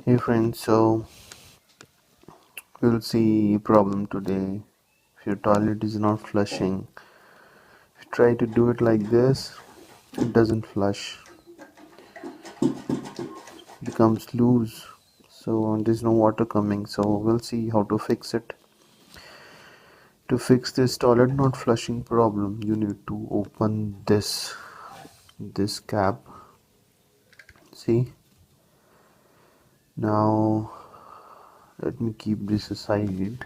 Hey friends, so we'll see a problem today. If your toilet is not flushing, if you try to do it like this, it doesn't flush, it becomes loose. So there's no water coming. So we'll see how to fix it. To fix this toilet not flushing problem, you need to open this cap. See? Now let me keep this aside.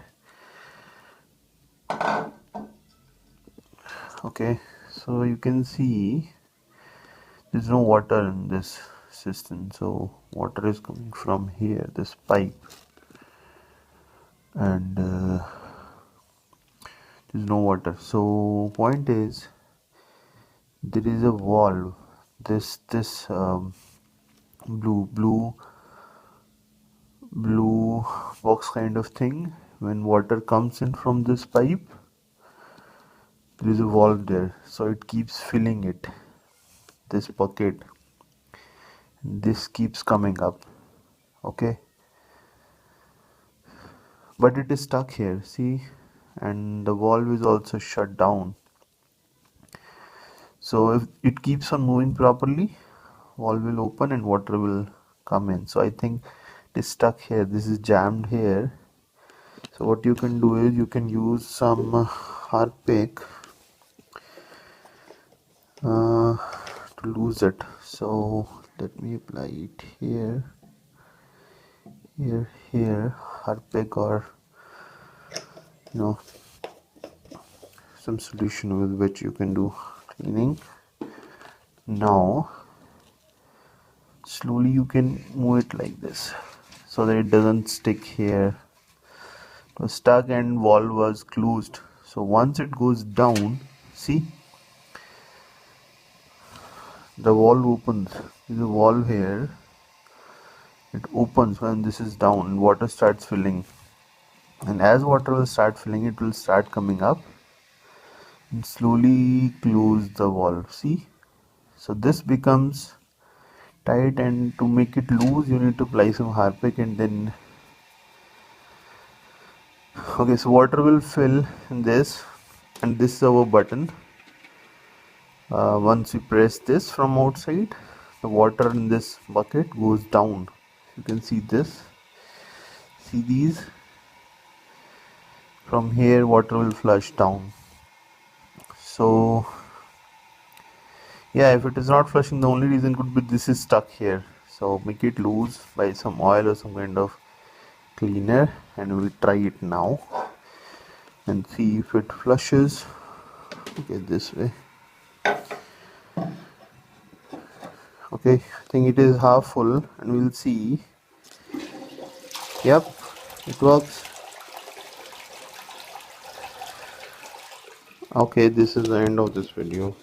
Okay, so you can see there's no water in this system, so water is coming from here, this pipe, and there's no water. So point is, there is a valve, this blue box kind of thing. When water comes in from this pipe, there is a valve there, so it keeps filling it, this bucket. This keeps coming up. Okay, but it is stuck here, see, and the valve is also shut down. So if it keeps on moving properly, valve will open and water will come in. So I think it is stuck here, this is jammed here. So what you can do is you can use some Harpic to lose it. So let me apply it here, here, Harpic, or some solution with which you can do cleaning. Now slowly you can move it like this so that it doesn't stick here. It was stuck and valve was closed. So once it goes down, see, the valve opens. There's a valve here. It opens when this is down and water starts filling. And as water will start filling, it will start coming up and slowly close the valve. See? So this becomes tight, and to make it loose, you need to apply some Harpic, and then okay, so water will fill in this, and this is our button. Once we press this from outside, the water in this bucket goes down. You can see this, see these, from here water will flush down. So yeah, if it is not flushing, the only reason could be this is stuck here. So make it loose by some oil or some kind of cleaner, and we'll try it now and see if it flushes. Okay, this way. Okay, I think it is half full, and we'll see. Yep, it works. Okay, this is the end of this video.